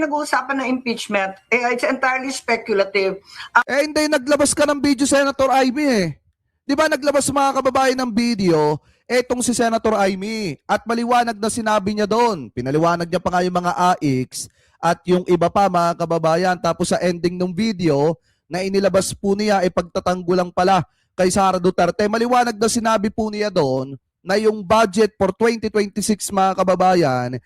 pinag-uusapan ng impeachment, it's entirely speculative. Hindi, naglabas ka ng video, Senator Amy eh. Di ba naglabas mga kababayan ng video, etong si Senator Amy. At maliwanag na sinabi niya doon. Pinaliwanag niya pa nga yung mga AIX at yung iba pa mga kababayan. Tapos sa ending ng video, na inilabas po niya, pagtatanggol lang pala kay Sara Duterte. Maliwanag na sinabi po niya doon na yung budget for 2026 mga kababayan,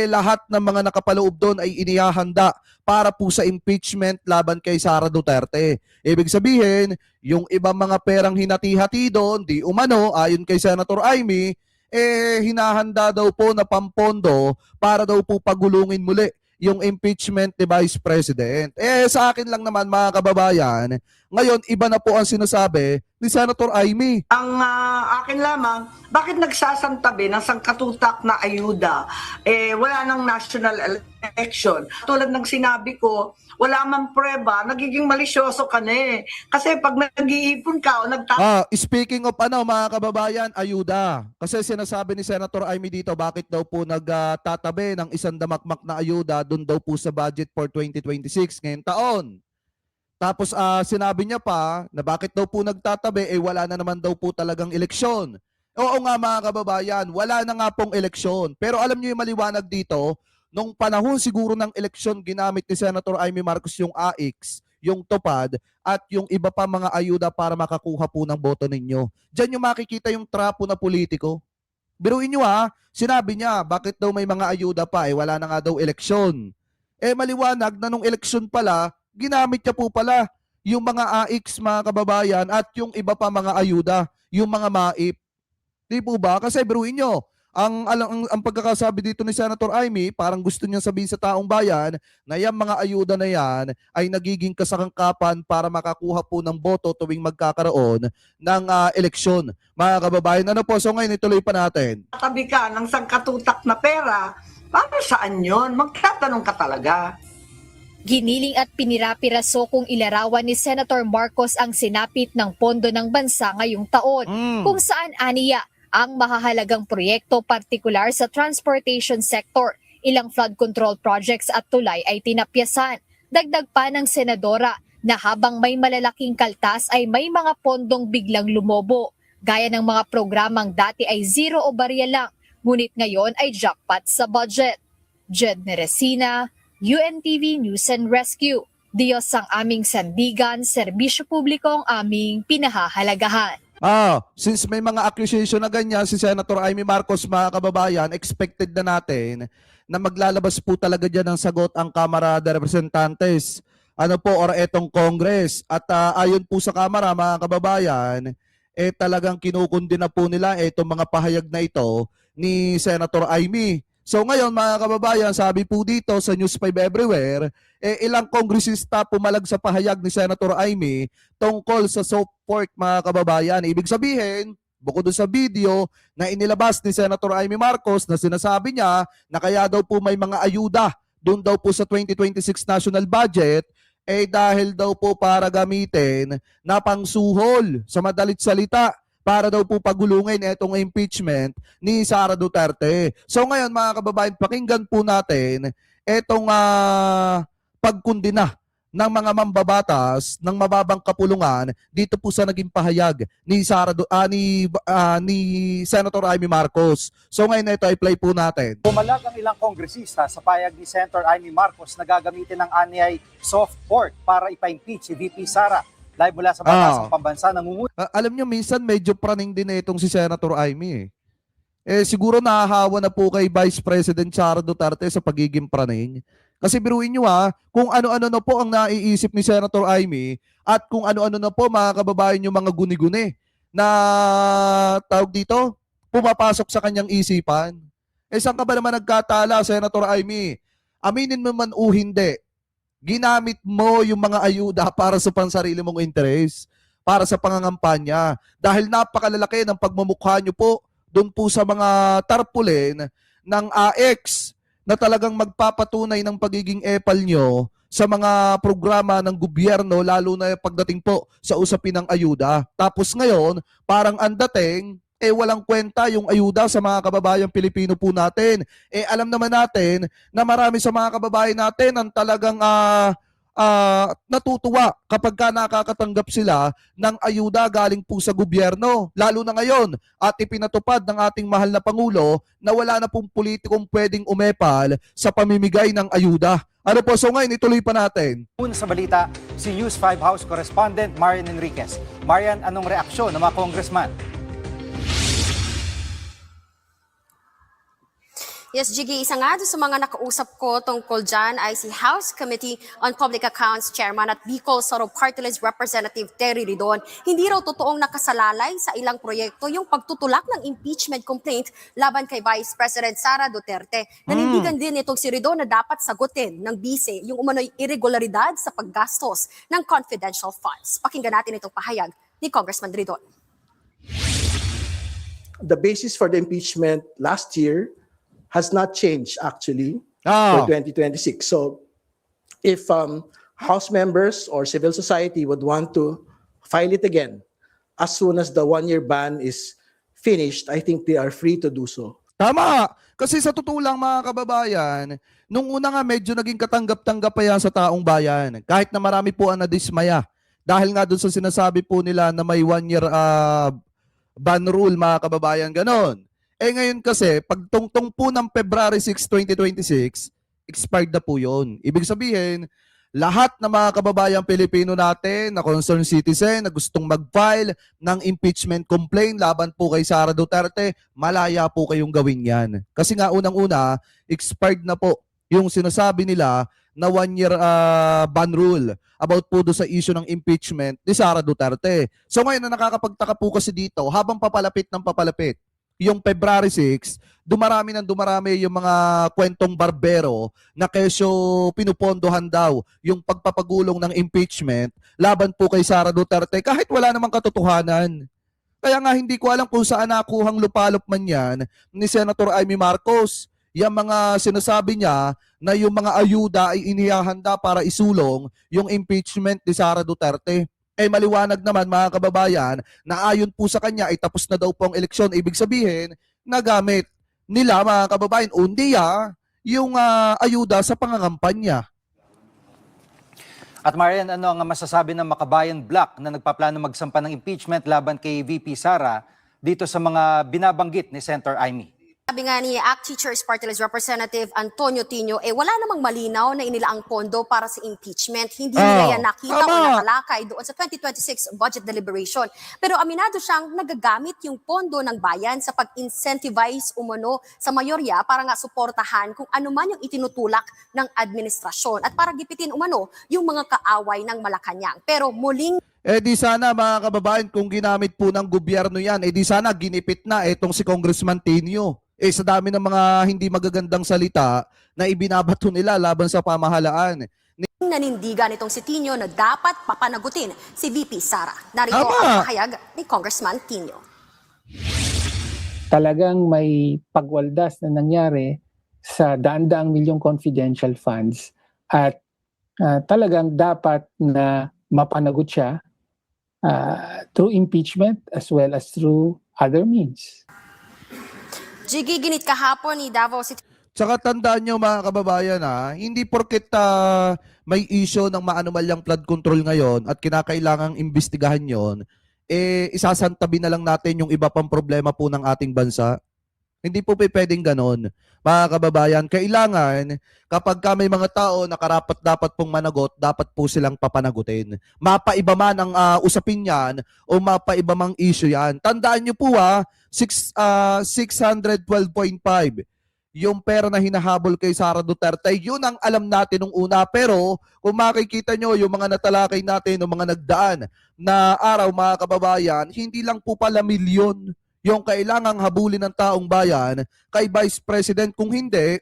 lahat ng mga nakapaloob doon ay inihahanda para po sa impeachment laban kay Sara Duterte. Ibig sabihin, yung ibang mga perang hinati-hati doon, di umano, ayon kay Senator Amy, hinahanda daw po na pampondo para daw po pagulungin muli yung impeachment ni Vice President. Sa akin lang naman mga kababayan, ngayon iba na po ang sinasabi ni Senator Amy. Ang akin lamang, bakit nagsasantabi ng sangkatutak na ayuda? Wala nang national election. Tulad ng sinabi ko, wala mang preba, nagiging malisyoso ka na eh. Kasi pag nag-iipon ka o speaking of mga kababayan, ayuda. Kasi sinasabi ni Senator Amy dito, bakit daw po nagtatabi ng isang damakmak na ayuda doon daw po sa budget for 2026 ngayong taon. Tapos sinabi niya pa na bakit daw po nagtatabi, wala na naman daw po talagang eleksyon. Oo nga mga kababayan, wala na nga pong eleksyon. Pero alam niyo yung maliwanag dito, nung panahon siguro ng eleksyon, ginamit ni Senator Amy Marcos yung AIX, yung TUPAD, at yung iba pa mga ayuda para makakuha po ng boto ninyo. Diyan yung makikita yung trapo na politiko. Biruin nyo sinabi niya, bakit daw may mga ayuda pa, wala na nga daw eleksyon. Maliwanag na nung eleksyon pala, ginamit niya po pala yung mga AIX mga kababayan at yung iba pa mga ayuda, yung mga MAIP. Di po ba? Kasi biruin nyo, ang pagkakasabi dito ni Senator Amy, parang gusto niya sabihin sa taong bayan na yung mga ayuda na yan ay nagiging kasangkapan para makakuha po ng boto tuwing magkakaroon ng eleksyon. Mga kababayan, ano po? So ngayon ituloy pa natin. tabi ka ng sangkatutak na pera, para saan yun? Magtatanong ka talaga. Giniling at pinirapiraso kung ilarawan ni Senator Marcos ang sinapit ng pondo ng bansa ngayong taon, kung saan aniya ang mahahalagang proyekto partikular sa transportation sector, ilang flood control projects at tulay ay tinapyasan. Dagdag pa ng senadora na habang may malalaking kaltas ay may mga pondong biglang lumobo, gaya ng mga programang dati ay zero o barya lang, ngunit ngayon ay jackpot sa budget. Jed Neresina, UNTV News and Rescue. Diyos ang aming sandigan, serbisyo publiko ang aming pinahahalagahan. Since may mga accusation na ganyan si Senator Amy Marcos mga kababayan, expected na natin na maglalabas po talaga dyan ng sagot ang Kamara de Representantes or etong Congress. At ayon po sa Kamara mga kababayan, talagang kinukundi na po nila itong mga pahayag na ito ni Senator Amy. So ngayon mga kababayan, sabi po dito sa News 5 Everywhere, ilang kongresista pumalag sa pahayag ni Senator Amy tungkol sa soft pork mga kababayan. Ibig sabihin, bukod sa video na inilabas ni Senator Amy Marcos na sinasabi niya na kaya daw po may mga ayuda doon daw po sa 2026 national budget, dahil daw po para gamitin na pangsuhol sa madalit salita para daw po pagulungin itong impeachment ni Sara Duterte. So ngayon mga kababayan, pakinggan po natin itong pagkundina ng mga mambabatas ng mababang kapulungan dito po sa naging pahayag ni ni Senator Amy Marcos. So ngayon ito i-play po natin. Pumalag ang ilang kongresista sa pahayag ni Senator Amy Marcos na gagamitin ng anyay soft pork para ipa-impeach si VP Sara. Live mula sa Batasang Pambansa, alam niyo, minsan medyo praning din itong si Senator Amy siguro nahahawa na po kay Vice President Sara Duterte sa pagiging praning. Kasi biruin niyo kung ano-ano na po ang naiisip ni Senator Amy at kung ano-ano na po mga kababayan yung mga guni-guni na tawag dito, pumapasok sa kanyang isipan. Saan ka ba naman nagkatala, Senator Amy? Aminin mo man o hindi, ginamit mo yung mga ayuda para sa pansarili mong interes, para sa pangangampanya. Dahil napakalalaki ng pagmamukha nyo po doon po sa mga tarpaulin ng AX na talagang magpapatunay ng pagiging epal nyo sa mga programa ng gobyerno, lalo na pagdating po sa usapin ng ayuda. Tapos ngayon, parang ang dating, walang kwenta yung ayuda sa mga kababayang Pilipino po natin. Alam naman natin na marami sa mga kababayan natin ang talagang natutuwa kapag ka nakakatanggap sila ng ayuda galing po sa gobyerno. Lalo na ngayon at ipinatupad ng ating mahal na Pangulo na wala na pong politikong pwedeng umepal sa pamimigay ng ayuda. Ano po, so ngayon ituloy pa natin. Una sa balita, si News 5 House Correspondent Marian Enriquez. Marian, anong reaksyon ng mga congressman? Yes, Jiggy, isa nga doon sa mga nakausap ko tungkol dyan ay si House Committee on Public Accounts Chairman at Bicol Soro Party List Representative Terry Ridon. Hindi raw totoong nakasalalay sa ilang proyekto yung pagtutulak ng impeachment complaint laban kay Vice President Sara Duterte. Nanindigan din itong si Ridon na dapat sagutin ng bise yung umano'y irregularidad sa paggastos ng confidential funds. Pakinggan natin itong pahayag ni Congressman Ridon. The basis for the impeachment last year has not changed actually for 2026. So if House members or civil society would want to file it again as soon as the one-year ban is finished, I think they are free to do so. Tama! Kasi sa totoo lang mga kababayan, nung una nga medyo naging katanggap-tanggap pa yan sa taong bayan. Kahit na marami po ang nadismaya. Dahil nga doon sa sinasabi po nila na may one-year ban rule mga kababayan, ganon. Ngayon kasi, pagtungtong po ng February 6, 2026, expired na po yun. Ibig sabihin, lahat ng mga kababayang Pilipino natin na concerned citizen na gustong mag-file ng impeachment complaint laban po kay Sara Duterte, malaya po kayong gawin yan. Kasi nga unang-una, expired na po yung sinasabi nila na one-year ban rule about po do sa issue ng impeachment ni Sara Duterte. So ngayon na nakakapagtaka po kasi dito, habang papalapit ng papalapit, yung February 6, dumarami yung mga kwentong barbero na kesyo pinupondohan daw yung pagpapagulong ng impeachment laban po kay Sara Duterte kahit wala namang katotohanan. Kaya nga hindi ko alam kung saan nakuhang lupalop man yan ni Senator Amy Marcos. Yung mga sinasabi niya na yung mga ayuda ay inihahanda para isulong yung impeachment ni Sara Duterte. Maliwanag naman mga kababayan na ayon po sa kanya ay tapos na daw po ang eleksyon. Ibig sabihin, nagamit nila mga kababayan yung ayuda sa pangangampanya. At Marian, ano ang masasabi ng Makabayan Bloc na nagpaplano magsampa ng impeachment laban kay VP Sara dito sa mga binabanggit ni Senator Amy? Sabi nga ni ACT Teachers Party List Representative Antonio Tino, wala namang malinaw na inilaang pondo para sa impeachment. Hindi nila yan nakita o nakalakay doon sa 2026 budget deliberation. Pero aminado siyang nagagamit yung pondo ng bayan sa pag-incentivize umano sa mayorya para nga suportahan kung ano man yung itinutulak ng administrasyon at para gipitin umano yung mga kaaway ng Malacanang. Pero muling Di sana mga kababayan kung ginamit po ng gobyerno yan, di sana ginipit na itong si Congressman Tino. Sa dami ng mga hindi magagandang salita na ibinabato nila laban sa pamahalaan. nanindigan itong si Tino na dapat papanagutin si VP Sara. Narito ang pahayag ni Congressman Tino. Talagang may pagwaldas na nangyari sa daan-daang milyong confidential funds at talagang dapat na mapanagot siya through impeachment as well as through other means. Jiggy, ginit kahapon ni Davao City. Tsaka tandaan nyo mga kababayan hindi porket may issue ng maanumalyang flood control ngayon at kinakailangang imbestigahan yon, isasantabi na lang natin yung iba pang problema po ng ating bansa. Hindi po pwedeng ganon. Mga kababayan, kailangan kapag may mga tao na karapat-dapat pong managot, dapat po silang papanagutin. Mapaiba man ang usapin yan o mapaiba mang issue yan. Tandaan nyo po 612.5 yung pera na hinahabol kay Sara Duterte, yun ang alam natin nung una. Pero kung makikita nyo yung mga natalakay natin, yung mga nagdaan na araw mga kababayan, hindi lang po pala milyon yung kailangang habulin ng taong bayan kay Vice President. Kung hindi,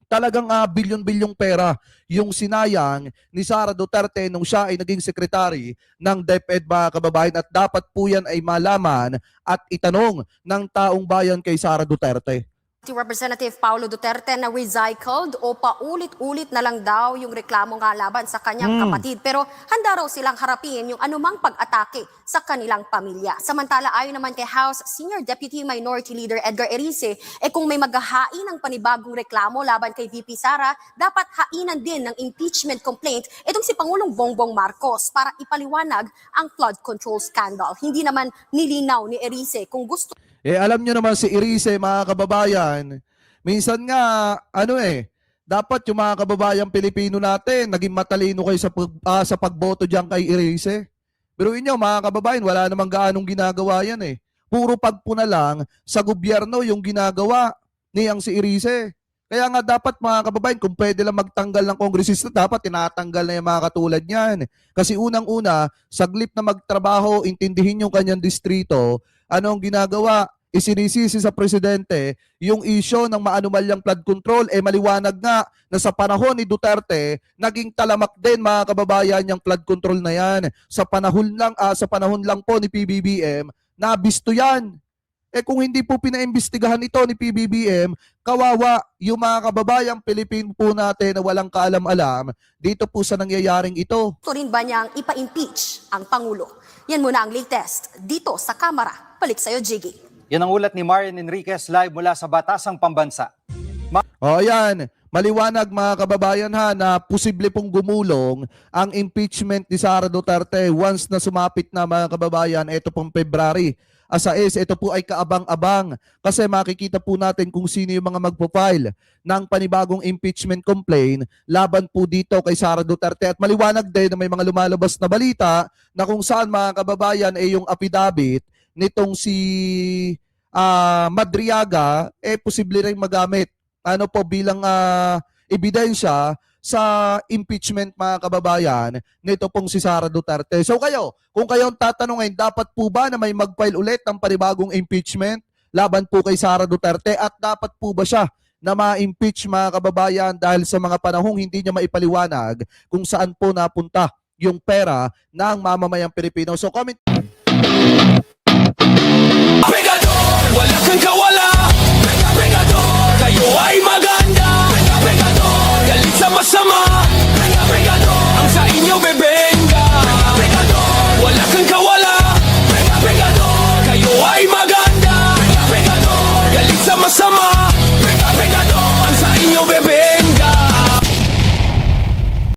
talagang bilyon-bilyong pera yung sinayang ni Sara Duterte nung siya ay naging secretary ng DepEd mga kababayan. At dapat po yan ay malaman at itanong ng taong bayan kay Sara Duterte. Si Representative Paulo Duterte na recycled o paulit-ulit na lang daw yung reklamo nga laban sa kanyang kapatid. Pero handa raw silang harapin yung anumang pag-atake sa kanilang pamilya. Samantala, ayon naman kay House Senior Deputy Minority Leader Edgar Erice, kung may maghahain ng panibagong reklamo laban kay VP Sara, dapat hainan din ng impeachment complaint itong si Pangulong Bongbong Marcos para ipaliwanag ang flood control scandal. Hindi naman nilinaw ni Erice kung gusto Alam nyo naman si Erice, mga kababayan, minsan nga, dapat yung mga kababayan Pilipino natin, naging matalino kayo sa pagboto dyan kay Erice. Pero inyo, mga kababayan, wala namang gaanong ginagawa yan eh. Puro pagpuna lang sa gobyerno yung ginagawa niyang si Erice. Kaya nga dapat, mga kababayan, kung pwede lang magtanggal ng kongresista, dapat tinatanggal na yung mga katulad niyan. Kasi unang-una, saglip na magtrabaho, intindihin yung kanyang distrito, anong ginagawa? Isinisisi sa presidente yung issue ng maanumalyang flood control. Maliwanag nga na sa panahon ni Duterte, naging talamak din, mga kababayan, yung flood control na yan. Sa panahon lang po ni PBBM, nabisto yan. Kung hindi po pinaimbestigahan ito ni PBBM, kawawa yung mga kababayang Pilipino po natin na walang kaalam-alam dito po sa nangyayaring ito. gusto rin ba niyang ipa-impeach ang Pangulo. Yan muna ang latest dito sa Kamara. Balik sa'yo, Jiggy. Yan ang ulat ni Marian Enriquez live mula sa Batasang Pambansa. Ayan, maliwanag, mga kababayan, na posible pong gumulong ang impeachment ni Sara Duterte once na sumapit na, mga kababayan, ito pong February. Asa ito po ay kaabang-abang kasi makikita po natin kung sino yung mga magpo-file ng panibagong impeachment complaint laban po dito kay Sara Duterte. At maliwanag din na may mga lumalabas na balita na kung saan, mga kababayan, yung affidavit nitong si Madriaga posible rin magamit bilang ebidensya sa impeachment, mga kababayan, nito pong si Sara Duterte. So kung kayong tatanungin, dapat po ba na may mag-file ulit ng panibagong impeachment laban po kay Sara Duterte at dapat po ba siya na ma-impeach, mga kababayan, dahil sa mga panahong hindi niya maipaliwanag kung saan po napunta yung pera ng mamamayang Pilipino. So comment. Wala kang gawa